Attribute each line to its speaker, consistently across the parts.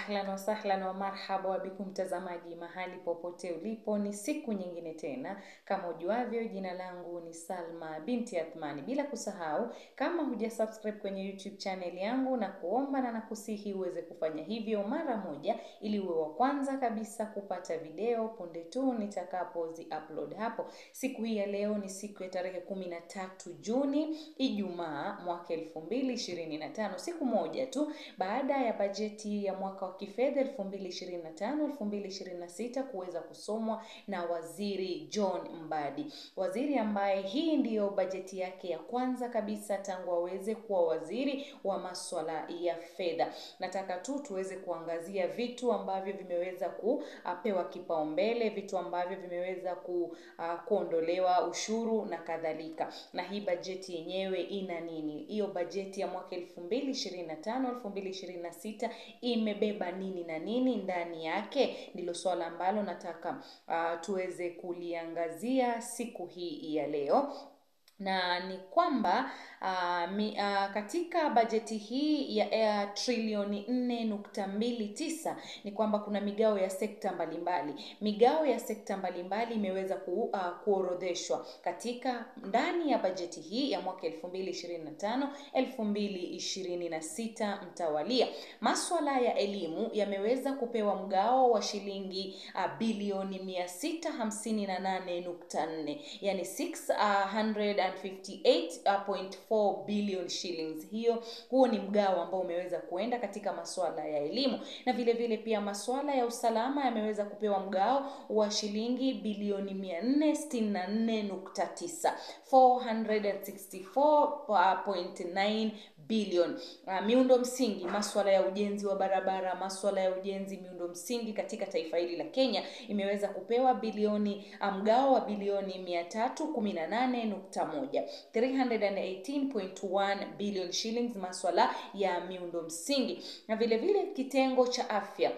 Speaker 1: Ahlan wa sahlan wa marhaba wa bikum mtazamaji mahali popote ulipo, ni siku nyingine tena. Kama ujuavyo, jina langu ni Salma binti Athmani. Bila kusahau, kama huja subscribe kwenye YouTube channel yangu, na kuomba na nakusihi uweze kufanya hivyo mara moja ili uwe wa kwanza kabisa kupata video punde tu nitakapozi upload hapo. Siku hii ya leo ni siku ya tarehe 13 Juni, Ijumaa mwaka 2025. Siku moja tu baada ya bajeti ya mwaka wa kifedha 2025-2026 kuweza kusomwa na Waziri John Mbadi. Waziri ambaye hii ndiyo bajeti yake ya kwanza kabisa tangu aweze kuwa waziri wa masuala ya fedha. Nataka tu tuweze kuangazia vitu ambavyo vimeweza kupewa kipaumbele, vitu ambavyo vimeweza kuondolewa ushuru na kadhalika. Na hii bajeti yenyewe ina nini? Hiyo bajeti ya mwaka 2025-2026 imebeba nini na nini ndani yake? Ndilo swala ambalo nataka tuweze kuliangazia siku hii ya leo. Na ni kwamba katika bajeti hii ya trilioni 4.29 ni kwamba kuna migao ya sekta mbalimbali. Migao ya sekta mbalimbali imeweza kuorodheshwa katika ndani ya bajeti hii ya mwaka 2025-2026 mtawalia. Masuala ya elimu yameweza kupewa mgao wa shilingi bilioni 658.4, yani 658.4 billion shillings. Huo ni mgao ambao umeweza kuenda katika masuala ya elimu. Na vile vile pia masuala ya usalama yameweza kupewa mgao wa shilingi bilioni 464.9, 464.9 billion. Miundo msingi, masuala ya ujenzi wa barabara, masuala ya ujenzi miundo msingi katika taifa hili la Kenya imeweza kupewa mgao wa bilioni 318.1, 318.1 billion shillings, masuala ya miundo msingi. Na vile vile kitengo cha afya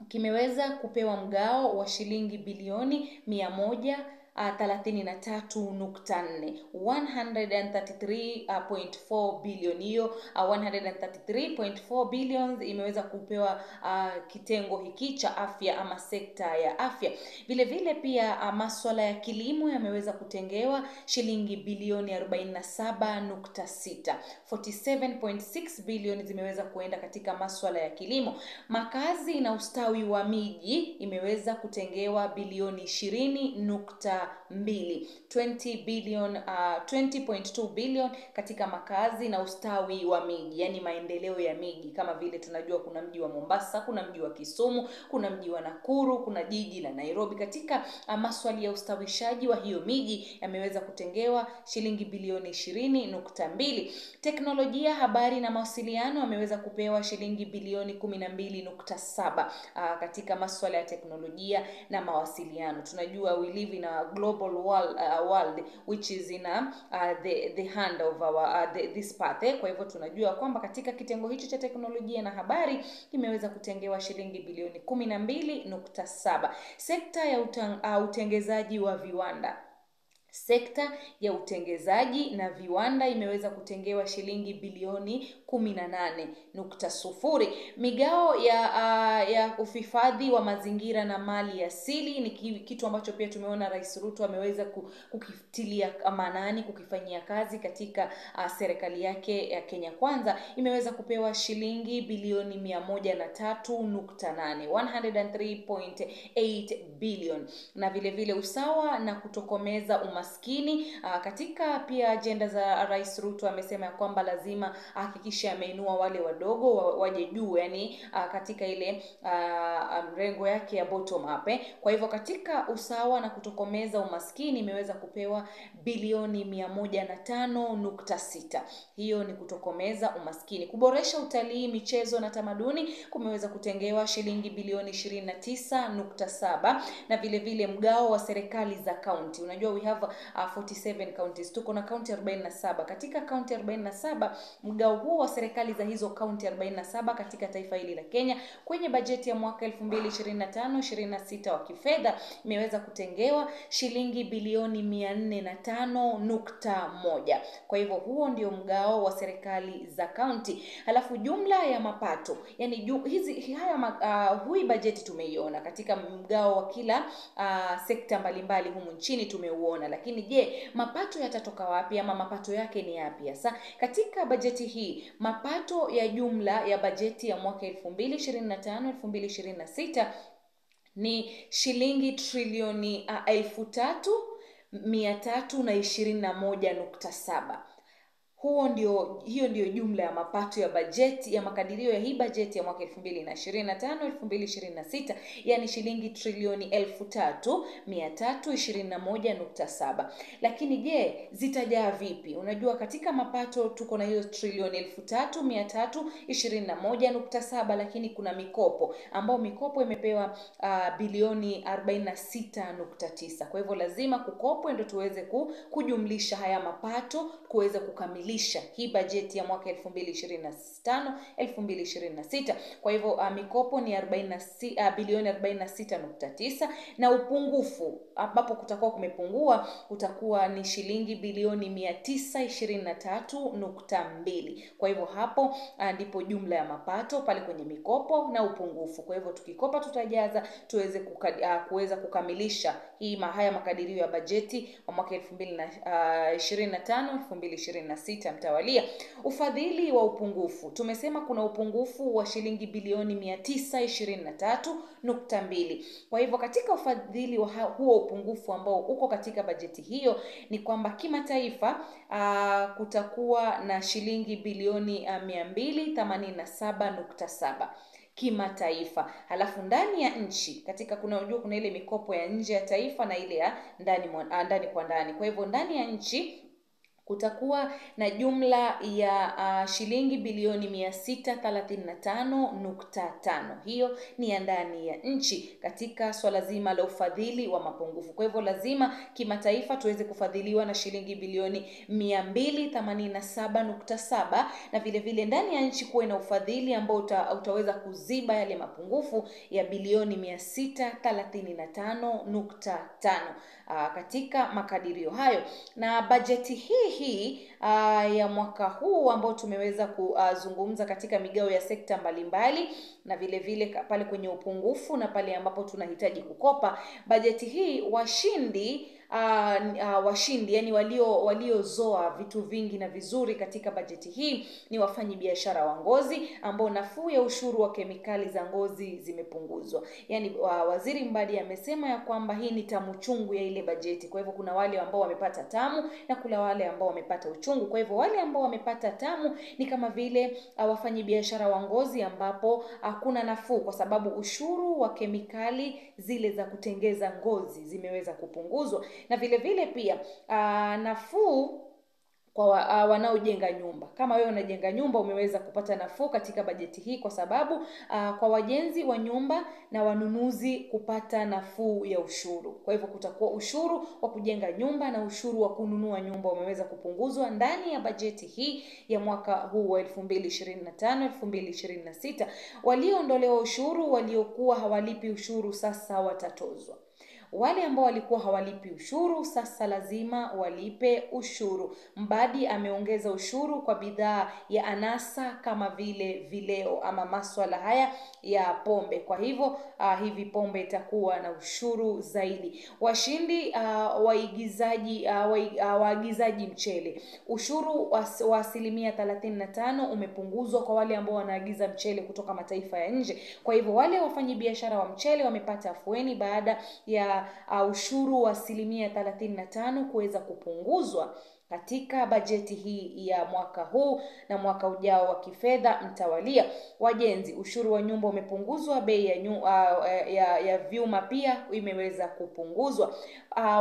Speaker 1: kimeweza kupewa mgao wa shilingi bilioni 133.4, 133.4 billion. Hiyo 133.4 billion imeweza kupewa kitengo hiki cha afya ama sekta ya afya. Vile vile pia masuala ya kilimo yameweza kutengewa shilingi bilioni 47.6, 47.6 billion zimeweza kuenda katika masuala ya kilimo. Makazi na ustawi wa miji imeweza kutengewa bilioni 20.2, 20.2 billion katika makazi na ustawi wa miji, yani maendeleo ya miji. Kama vile tunajua kuna mji wa Mombasa, kuna mji wa Kisumu, kuna mji wa Nakuru, kuna jiji la Nairobi. Katika masuala ya ustawishaji wa hiyo miji yameweza kutengewa shilingi bilioni 20.2. Teknolojia, habari na mawasiliano yameweza kupewa shilingi bilioni 12.7 katika masuala ya teknolojia na mawasiliano. Tunajua we live in a global world which is in the hand of this path. Kwa hivyo tunajua kwamba katika kitengo hicho cha teknolojia na habari imeweza kutengewa shilingi bilioni 12.7. Sekta ya utengezaji wa viwanda, sekta ya utengezaji na viwanda imeweza kutengewa shilingi bilioni 18.0. Migao ya uhifadhi wa mazingira na mali asili ni kitu ambacho pia tumeona Rais Ruto ameweza kukitilia maanani, kukifanyia kazi katika serikali yake ya Kenya Kwanza. Imeweza kupewa shilingi bilioni 103.8, 103.8 billion. Na vile vile usawa na kutokomeza umaskini, katika pia agenda za Rais Ruto amesema ya kwamba lazima hakikisha ameinua wale wadogo waje juu, yani katika ile mrengo yake ya bottom up. Kwa hivyo katika usawa na kutokomeza umaskini imeweza kupewa bilioni 105.6. Hiyo ni kutokomeza umaskini. Kuboresha utalii, michezo na tamaduni kumeweza kutengewa shilingi bilioni 29.7. na vile vile mgao wa serikali za kaunti. Unajua we have 47 counties. Tuko na kaunti 47. Katika kaunti 47, mgao huo wa serikali za hizo kaunti 47 katika taifa hili la Kenya kwenye bajeti ya mwaka 2025-26 wa kifedha imeweza kutengewa shilingi bilioni 405.1. Kwa hivyo huo ndio mgao wa serikali za kaunti. Halafu jumla ya mapato, yani hui bajeti tumeiona katika mgao wa kila sekta mbalimbali humu nchini tumeuona, lakini je, mapato yatatoka wapi ama mapato yake ni yapi hasa? Katika bajeti hii, mapato ya jumla ya bajeti ya mwaka 2025-2026 ni shilingi trilioni 3,321.7. Hiyo ndio jumla ya mapato ya bajeti ya makadirio ya hii bajeti ya mwaka 2025-2026, yani shilingi trilioni 3,321.7. Lakini je, zitajaa vipi? Unajua katika mapato tuko na hiyo trilioni 3,321.7, lakini kuna mikopo ambao mikopo imepewa bilioni 46.9. Kwa hivyo lazima kukopwe ndio tuweze kujumlisha haya mapato kuweza kukamilisha hii bajeti ya mwaka 2025-2026. Kwa hivyo mikopo ni bilioni 46.9, na upungufu ambapo kutakuwa kumepungua utakuwa ni shilingi bilioni 923.2. Kwa hivyo hapo ndipo jumla ya mapato pale kwenye mikopo na upungufu. Kwa hivyo tukikopa tutajaza tuweze kuweza kukamilisha haya makadirio ya bajeti wa mwaka 2025-2026 mtawalia. Ufadhili wa upungufu, tumesema kuna upungufu wa shilingi bilioni 923.2. Kwa hivyo katika ufadhili wa huo upungufu ambao uko katika bajeti hiyo ni kwamba kimataifa kutakuwa na shilingi bilioni 287.7 kimataifa. Halafu ndani ya nchi kuna ile mikopo ya nje ya taifa na ile ya ndani kwa ndani. Kwa hivyo ndani ya nchi kutakuwa na jumla ya shilingi bilioni 635.5. Hiyo ni ya ndani ya nchi katika swala zima la ufadhili wa mapungufu. Kwa hivyo lazima kimataifa tuweze kufadhiliwa na shilingi bilioni 287.7, na vile vile ndani ya nchi kuwe na ufadhili ambao utaweza kuziba yale mapungufu ya bilioni 635.5 katika makadirio hayo. Na bajeti hii ya mwaka huu ambao tumeweza kuzungumza katika migao ya sekta mbalimbali na vile vile pale kwenye upungufu na pale ambapo tunahitaji kukopa, bajeti hii washindi yani waliozoa vitu vingi na vizuri katika bajeti hii ni wafanyabiashara wa ngozi ambao nafuu ya ushuru wa kemikali za ngozi zimepunguzwa. Yani Waziri Mbadi amesema ya kwamba hii ni tamu chungu ya ile bajeti. Kwa hivyo kuna wale ambao wamepata tamu na kuna wale ambao wamepata uchungu. Kwa hivyo wale ambao wamepata tamu ni kama vile wafanyabiashara wa ngozi ambapo kuna nafuu kwa sababu ushuru wa kemikali zile za kutengeza ngozi zimeweza kupunguzwa, na vile vile pia nafuu kwa wanaojenga nyumba. Kama wewe unajenga nyumba umeweza kupata nafuu katika bajeti hii kwa sababu kwa wajenzi wa nyumba na wanunuzi kupata nafuu ya ushuru. Kwa hivyo kutakuwa ushuru wa kujenga nyumba na ushuru wa kununua nyumba umeweza kupunguzwa ndani ya bajeti hii ya mwaka huu wa 2025-2026. Walioondolewa ushuru, waliokuwa hawalipi ushuru sasa watatozwa. Wale ambao walikuwa hawalipi ushuru sasa lazima walipe ushuru. Mbadi ameongeza ushuru kwa bidhaa ya anasa kama vile vileo ama maswala haya ya pombe. Kwa hivyo hivi pombe itakuwa na ushuru zaidi. Washindi waagizaji mchele, ushuru wa 35% umepunguzwa kwa wale ambao wanaagiza mchele kutoka mataifa ya nje. Kwa hivyo wale wafanyabiashara wa mchele wamepata afueni baada ya ushuru wa 35% kuweza kupunguzwa katika bajeti hii ya mwaka huu na mwaka ujao wa kifedha mtawalia. Wajenzi, ushuru wa nyumba umepunguzwa, bei ya vyuma pia imeweza kupunguzwa.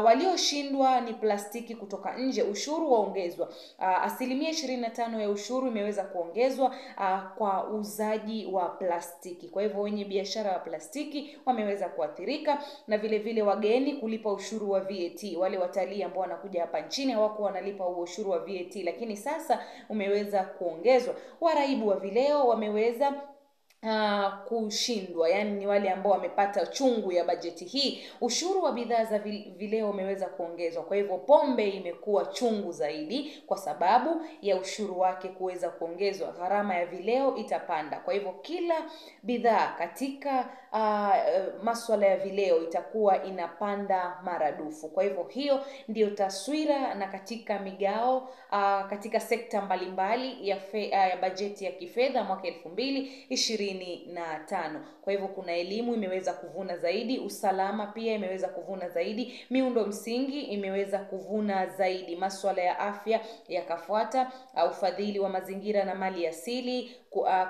Speaker 1: Walioshindwa ni plastiki kutoka nje, ushuru waongezwa. Asilimia 25 ya ushuru imeweza kuongezwa kwa uzaji wa plastiki. Kwa hivyo wenye biashara wa plastiki wameweza kuathirika, na vile vile wageni kulipa ushuru wa VAT. Wale watalii ambao wanakuja hapa nchini hawako wanalipa huo ushuru wa VAT, lakini sasa umeweza kuongezwa. Waraibu wa vileo wameweza kushindwa, yani ni wale ambao wamepata chungu ya bajeti hii. Ushuru wa bidhaa za vileo umeweza kuongezwa. Kwa hivyo pombe imekuwa chungu zaidi kwa sababu ya ushuru wake kuweza kuongezwa. Gharama ya vileo itapanda. Kwa hivyo kila bidhaa katika masuala ya vileo itakuwa inapanda maradufu. Kwa hivyo hiyo ndiyo taswira na katika migao katika sekta mbalimbali ya bajeti ya kifedha mwaka 2025. Kwa hivyo kuna elimu imeweza kuvuna zaidi, usalama pia imeweza kuvuna zaidi, miundo msingi imeweza kuvuna zaidi, masuala ya afya yakafuata, ufadhili wa mazingira na mali asili,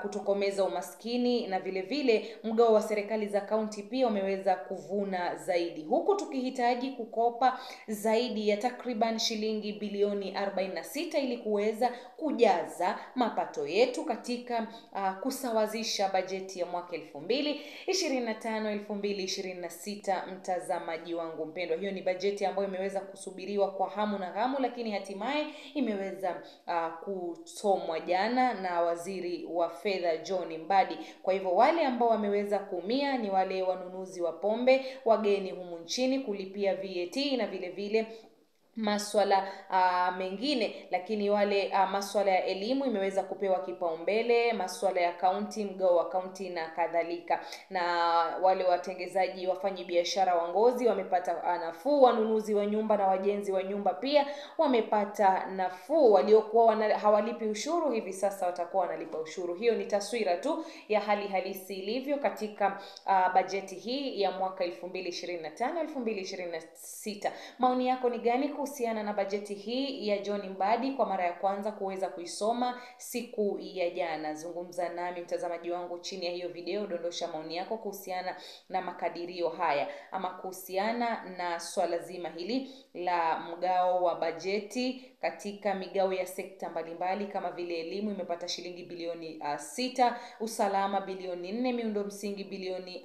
Speaker 1: kutokomeza umaskini, na vile vile mgao wa serikali za kaunti pia umeweza kuvuna zaidi, huku tukihitaji kukopa zaidi ya takriban shilingi bilioni 46 ili kuweza kujaza mapato yetu katika kusawazisha bajeti ya mwaka 2025-2026. Mtazamaji wangu mpendwa, hiyo ni bajeti ambayo imeweza kusubiriwa kwa hamu na ghamu, lakini hatimaye imeweza kusomwa jana na waziri wa fedha John Mbadi. Kwa hivyo wale ambao wameweza kuumia ni wale wanunuzi wa pombe, wageni humu nchini kulipia VAT na vile vile masuala mengine, lakini wale masuala ya elimu imeweza kupewa kipaumbele, masuala ya kaunti, mgao wa kaunti na kadhalika. Na wale watengezaji, wafanyi biashara wa ngozi wamepata nafuu, wanunuzi wa nyumba na wajenzi wa nyumba pia wamepata nafuu. Waliokuwa hawalipi ushuru hivi sasa watakuwa wanalipa ushuru. Hiyo ni taswira tu ya hali halisi ilivyo katika bajeti hii ya mwaka 2025-2026. Maoni yako ni gani kuhusiana na bajeti hii ya John Mbadi kwa mara ya kwanza kuweza kuisoma siku ya jana? Zungumza nami mtazamaji wangu chini ya hiyo video, dondosha maoni yako kuhusiana na makadirio haya ama kuhusiana na swala zima hili la mgao wa bajeti katika migao ya sekta mbalimbali kama vile elimu imepata shilingi bilioni 6, usalama bilioni 4, miundo msingi bilioni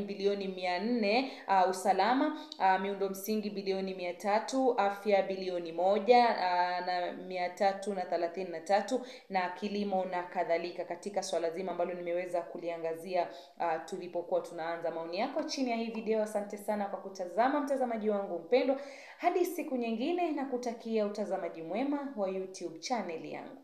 Speaker 1: bilioni 400, usalama, miundo msingi bilioni 300, afya bilioni 1 na 333, na kilimo na kadhalika, katika swala zima ambalo nimeweza kuliangazia tulipokuwa tunaanza. Maoni yako chini ya hii video. Asante sana kwa kutazama mtazamaji wangu mpendwa. Hadi siku nyingine, na kutakia utazamaji mwema wa YouTube channel yangu.